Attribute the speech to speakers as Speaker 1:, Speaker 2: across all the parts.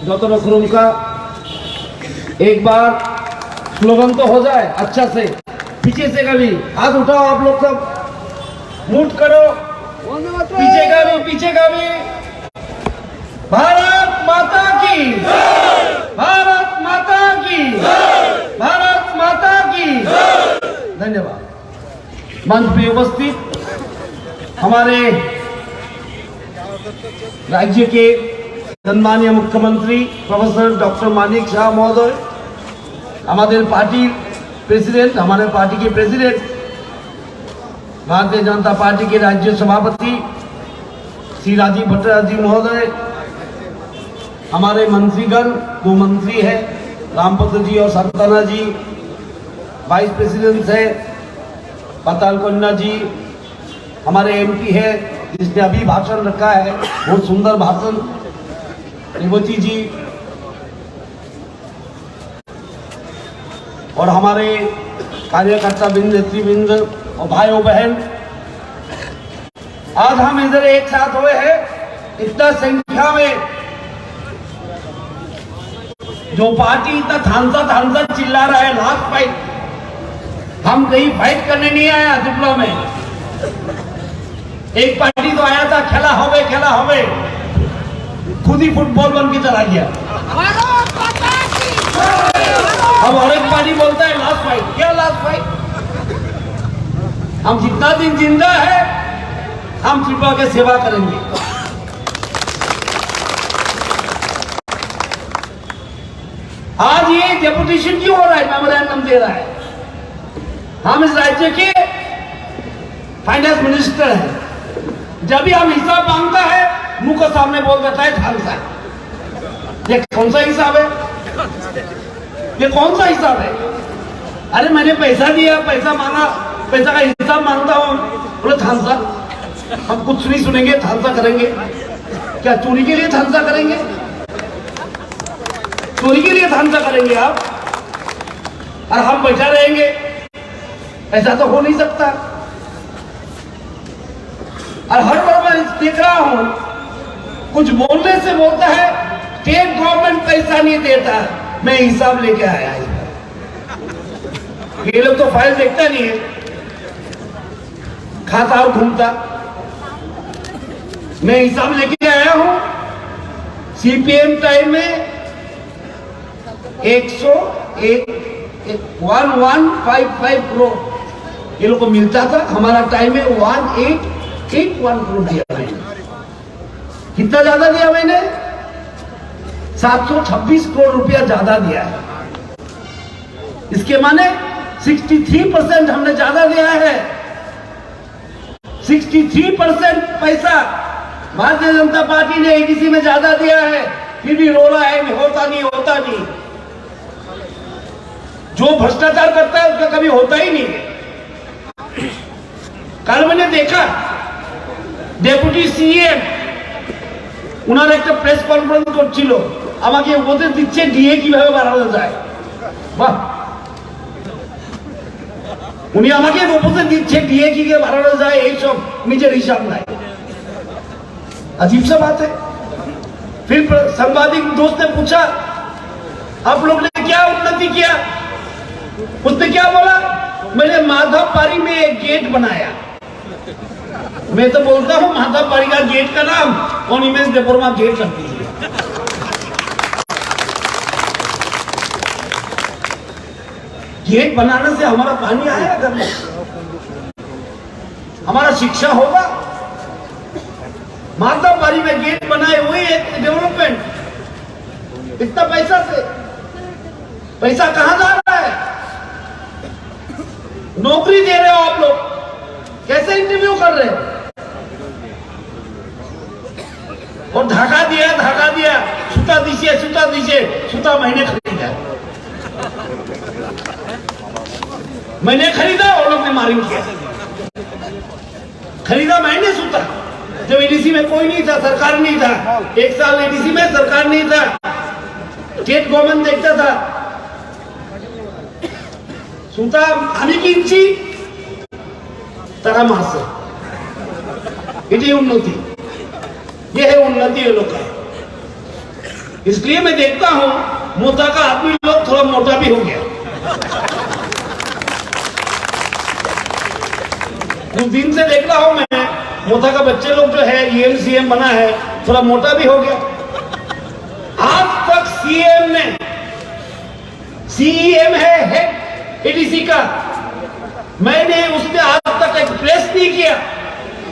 Speaker 1: যতটা खुरुम का एक बार स्लोगन तो हो जाए अच्छा से। पीछे से कभी हाथ उठाओ आप लोग सब, मूट करो पीछे का भी। भारत माता की, भारत माता की, भारत माता की। धन्यवाद। मंच पे उपस्थित हमारे राज्य के सम्मानीय मुख्यमंत्री प्रोफेसर डॉक्टर मानिक शाह महोदय, हमारे पार्टी प्रेसिडेंट, हमारे पार्टी के प्रेसिडेंट, भारतीय जनता पार्टी के राज्य सभापति श्री राजीव भट्टाचार्य जी महोदय, हमारे मंत्रीगण, दो मंत्री है रामपत्र जी और संताना जी, वाइस प्रेसिडेंट है पाताल कन्या जी, हमारे एमपी है जिसने अभी भाषण रखा है, बहुत सुंदर भाषण, रेवती जी, और हमारे कार्यकर्ता बिंद, नेतृवृंद और भाइयों बहन, आज हम इधर एक साथ हुए हैं इतना संख्या में। जो पार्टी इतना थानसा चिल्ला रहा है लास्ट फाइट, हम कहीं फाइट करने नहीं आया डिप्लो में। एक पार्टी तो आया था खेला होवे, खुद ही फुटबॉल बन के चला गया। अब और एक पार्टी बोलता है लास्ट फाइट। क्या लास्ट फाइट? हम जितना दिन जिंदा है हम त्रिपुरा के सेवा करेंगे। आज ये डेपुटेशन क्यों हो रहा है, मेमोरेंडम दे रहा है? हम इस राज्य के फाइनेंस मिनिस्टर हैं, जब भी हम हिसाब मांगता है मुंह के सामने बोल देता है थानसा। ये कौन सा हिसाब है? ये कौन सा हिसाब है? अरे मैंने पैसा दिया, पैसा मांगा, पैसा का हिसाब मांगता हूं, बोले थानसा। हम कुछ नहीं सुनेंगे, थानसा करेंगे। क्या चोरी के लिए थानसा करेंगे? चोरी के लिए थानसा करेंगे आप? और हम बैठा रहेंगे? ऐसा तो हो नहीं सकता। और हर बार मैं देख रहा हूं, कुछ बोलने से बोलता है स्टेट गवर्नमेंट पैसा नहीं देता, मैं हिसाब लेके आया। ये लोग तो फाइल देखता नहीं है, खाता और घूमता। मैं हिसाब लेके आया हूं। सीपीएम टाइम में 1155 करोड़ ये लोग को मिलता था, हमारा टाइम में 1881 करोड़ दिया मैंने। कितना ज्यादा दिया मैंने? 726 करोड़ रुपया ज्यादा दिया है। इसके माने 63% हमने ज्यादा दिया है। 63% पैसा भारतीय जनता पार्टी ने एडीसी में ज्यादा दिया है, फिर भी रोला है होता नहीं। जो भ्रष्टाचार करता है उसका कभी होता ही नहीं है। कल मैंने देखा डेपुटी सीएम उन्होंने एक प्रेस कॉन्फ्रेंस করছিল, আমাকে ওদের দিচ্ছে ডিএ কিভাবে বাড়ানো যায়। বাহ, উনি আমাকে উপদেশ দিচ্ছে ডিএ কিভাবে বাড়ানো যায়, এই সব নিজের হিসাব নাই। अजीब सा बात है। फिर संवादिक दोस्त ने पूछा आप लोग ने क्या उन्नति किया? उसने क्या बोला? मैंने माधवपारी में एक गेट बनाया। मैं तो बोलता हूं माधवपारी का गेट का नाम कॉनिमेंस डेपोरमा गेट रख दीजिए। गेट बनाने से हमारा पानी आएगा घर में, हमारा शिक्षा होगा। माधवपारी में गेट बनाए हुए एक डेवलपमेंट, इतना पैसा से पैसा कहां जा रहा है? नौकरी दे रहे हो आप लोग, कैसे इंटरव्यू कर रहे हो? और धक्का दिया सूता दीजिए, सूता मैंने खरीदा और लोग ने मारिंग किया। खरीदा मैंने सूता, जब एडीसी में कोई नहीं था, सरकार नहीं था। एक साल एडीसी में सरकार नहीं था, स्टेट गवर्नमेंट देखता था। सूता আমি কিনছি তারা মাসে, এটাই উন্নতি। ये है उन्नति लोग का। इसलिए मैं देखता हूं मोटा का आदमी लोग थोड़ा मोटा भी हो गया। कुछ दिन से देख रहा हूं मैं मोटा का बच्चे लोग जो है ये सीएम बना है थोड़ा मोटा भी हो गया। आज तक सीएम ने सीएम है एडीसी का, मैंने उसने आज तक एक प्रेस नहीं किया,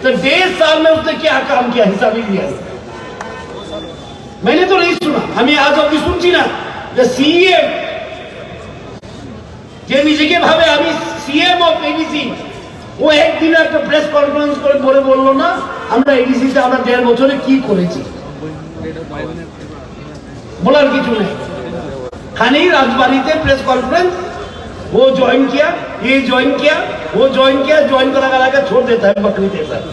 Speaker 1: तो 1.5 साल में उसने क्या काम किया हिसाब ही दिया मैंने तो नहीं सुना। हमें आज अभी सुनছি না যে সিএম যে নিজেকে ভাবে আমি সিএম অফ এডিসি, ও একদিন একটা প্রেস কনফারেন্স করে বলে বললো না আমরা এডিসিতে আমরা 1.5 বছরে কি করেছি, বলার কিছু নেই। खाली राजबाड़ीते प्रेस कॉन्फ्रेंस वो ज्वाइन किया, ये ज्वाइन किया, वो ज्वाइन किया, ज्वाइन करा के छोड़ देता है बकरी देता है।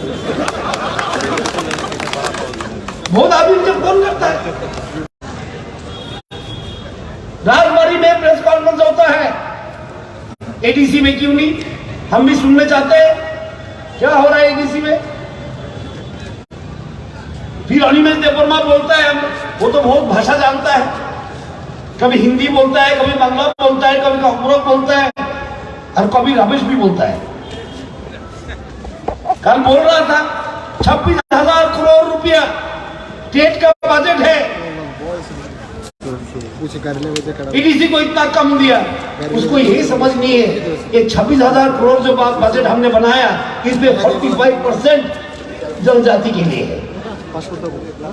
Speaker 1: बहुत आदमी जब कौन करता है राजबाड़ी में प्रेस कॉन्फ्रेंस होता है, एडीसी में क्यों नहीं? हम भी सुनने चाहते हैं क्या हो रहा है एडीसी में। फिर अनिमेश देववर्मा बोलता है, वो तो बहुत भाषा जानता है, कभी हिंदी बोलता है, कभी बांग्ला बोलता है, कभी कांग्रेस बोलता है और कभी रमेश भी बोलता है। कल बोल रहा था 26,000 करोड़ रुपया स्टेट का बजट है, एडीसी को इतना कम दिया। उसको यही समझ नहीं है ये 26,000 करोड़ जो बजट हमने बनाया इसमें 45% जनजाति के लिए है।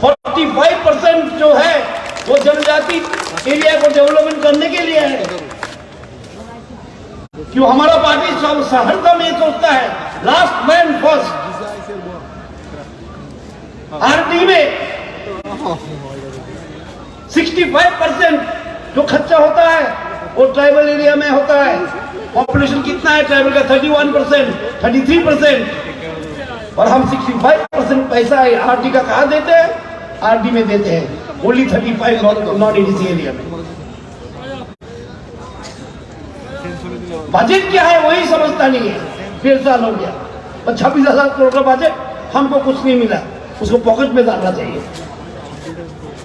Speaker 1: 45% जो है वो जनजाति एरिया को डेवलपमेंट करने के लिए है। क्यों हमारा पार्टी हरदम में सोचता है लास्ट मैन फर्स्ट। आरडी में 65% जो खर्चा होता है वो ट्राइबल एरिया में होता है। पॉपुलेशन कितना है ट्राइबल का? 31%, 33%, और हम 65% पैसा आरडी का कहा देते हैं? आरडी में देते हैं ओनली 35 नॉन एडीसी एरिया में। बजट क्या है वही समझता नहीं है। 1.5 साल हो गया और 26,000 करोड़ का बजट, हमको कुछ नहीं मिला, उसको पॉकेट में डालना चाहिए।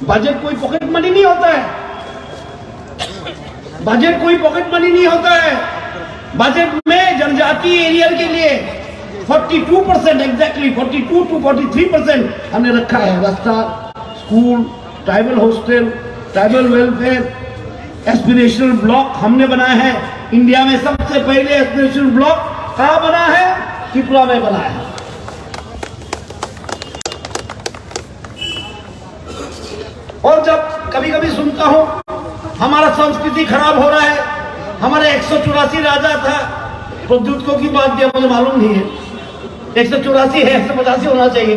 Speaker 1: बजट कोई पॉकेट मनी नहीं होता है, बजट कोई पॉकेट मनी नहीं होता है। बजट में जनजाति एरिया के लिए 42% एग्जैक्टली 42 to 43% हमने रखा है। रास्ता, school, tribal hostel, tribal welfare, aspirational block हमने बनाया है। इंडिया में सबसे पहले एस्पिरेशनल ब्लॉक कहाँ बना है? त्रिपुरा में बना है। और जब कभी कभी सुनता हूं हमारा संस्कृति खराब हो रहा है, हमारे 184 राजा था, प्रद्युत की बात दिया मुझे मालूम नहीं है, 184 है, 185 होना चाहिए।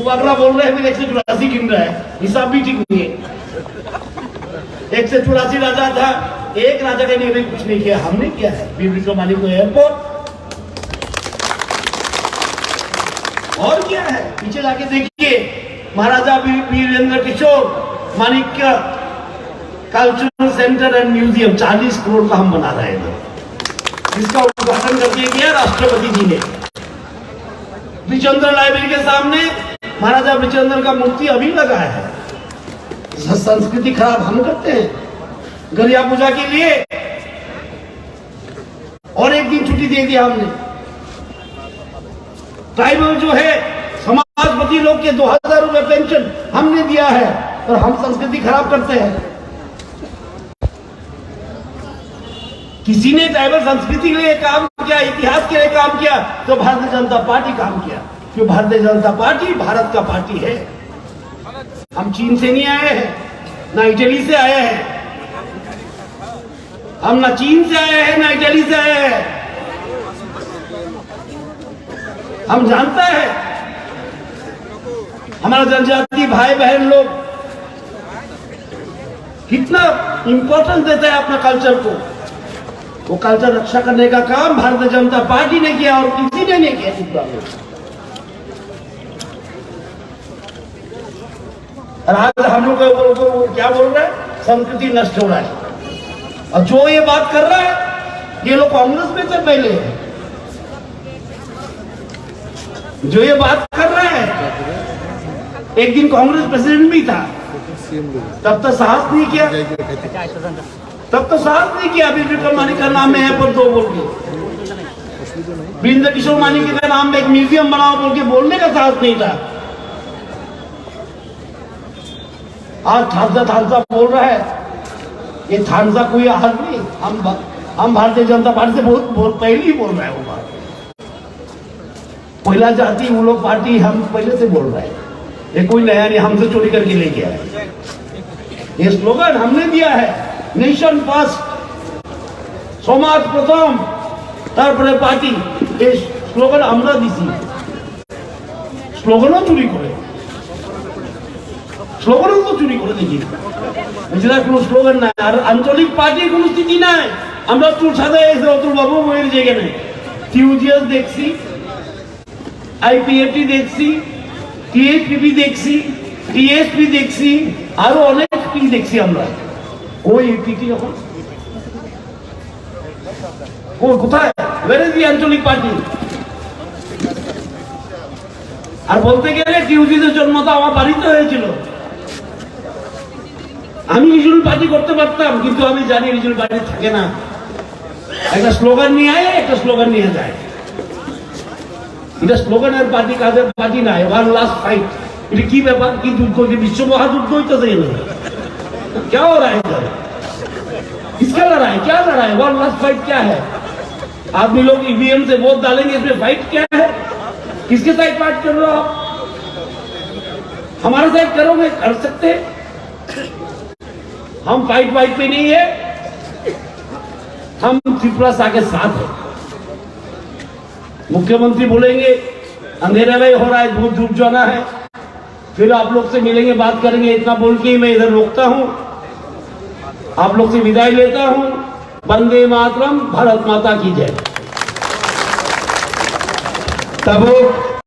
Speaker 1: अगला बोल रहे हैं फिर 184 गिन रहा है, हिसाब भी ठीक नहीं है। 184 राजा था, एक राजा के लिए कुछ नहीं किया, हमने किया है। वीर विक्रमादित्य को एयरपोर्ट, और क्या है पीछे जाके देखिए, Maharaja Virendra Kishore Manikya cultural centre and museum 40 crore का हम बना रहे हैं, इसका उद्घाटन करके किया राष्ट्रपति जी ने। विचंद्र लाइब्रेरी के सामने महाराजा विचंद्र का मूर्ति अभी लगा है। संस्कृति खराब हम करते हैं गरिया पूजा के लिए, और एक दिन छुट्टी दे दिया हमने। ट्राइबल जो है समाजपति लोग के 2000 रुपए पेंशन हमने दिया है, और हम संस्कृति खराब करते हैं। किसी ने ट्राइबल संस्कृति के लिए काम किया, इतिहास के लिए काम किया, तो भारतीय जनता पार्टी काम किया। क्यों? भारतीय जनता पार्टी भारत का पार्टी है। हम चीन से नहीं आए हैं, ना इटली से आए हैं, हम ना चीन से आए हैं ना इटली से आए हैं। हम जानता है हमारा जनजाति भाई बहन लोग कितना इंपॉर्टेंस देता है अपना कल्चर को। वो कल्चर रक्षा करने का काम भारतीय जनता पार्टी ने किया और किसी ने नहीं किया। और आज हम लोग क्या बोल रहे हैं? संस्कृति नष्ट हो रहा है। और जो ये बात कर रहा है ये लोग कांग्रेस में से पहले है, जो ये बात कर रहे हैं एक दिन कांग्रेस प्रेसिडेंट भी था, तब तो साहस नहीं किया, अभी विक्रम मानिक का नाम में है पर 2 बोल के, वीरेंद्र किशोर मानिक के नाम में एक म्यूजियम बनाओ बोल के बोलने का साहस नहीं था। आज थानसा बोल रहा है, ये थानसा कोई आज नहीं, हम भारतीय जनता पार्टी से बहुत पहले ही बोल रहे हैं। वो बात पहला जाति वो लोग पार्टी हम पहले से बोल रहे हैं, ये कोई नया नहीं, हमसे चोरी करके लेके आए। ये स्लोगन हमने दिया है, नेशन फर्स्ट, समाज प्रथम, तारपरे पार्टी, ये स्लोगन আমরা দিছি। স্লোগানও চুরি করে, স্লোগানও তো চুরি করে দেখি, নিজেরা কোনো স্লোগান নাই, আর আঞ্চলিক পার্টির কোনো স্থিতি নাই। আমরা চুল সাদা এসে অতুল বাবু বইয়ের জায়গা নেই, টিউজিএস দেখছি, আইপিএফটি দেখছি, টিএসপিপি দেখছি, টিএসপি দেখছি, আরো অনেক পি দেখছি আমরা। ওই পিটি এখন কোথায়, ওয়ার ইজ দি আঞ্চলিক পার্টি? আর বলতে গেলে টিউজিএস জন্ম তো আমার বাড়িতে হয়েছিল। আমি রিজনাল পার্টি করতে পারতাম, কিন্তু আমি জানি রিজনাল পার্টি থাকে না, একটা স্লোগান নিয়ে আয়, একটা স্লোগান নিয়ে যায়। এটা স্লোগানের পার্টি, কাজের পার্টি নাই। ওয়ান লাস্ট ফাইট, এটা কি ব্যাপার, কি যুদ্ধ, বিশ্ব মহাযুদ্ধ হইতেছে? क्या हो रहा है इधर, किसका लड़ाई, क्या लड़ाई, वन लास्ट फाइट क्या है? आदमी लोग ईवीएम से वोट डालेंगे, इसमें फाइट क्या है? किसके साइड फाइट कर रहे हो आप? हमारे साइड करोगे, कर सकते, हम फाइट वाइट पे नहीं है, हम 3+A के साथ है। मुख्यमंत्री बोलेंगे अंधेरा में हो रहा है, धूप धूप जाना है, फिर आप लोग से मिलेंगे, बात करेंगे, इतना बोल के मैं इधर रोकता हूं, आप लोग से विदाई लेता हूं। वंदे मातरम, भारत माता की जय। तब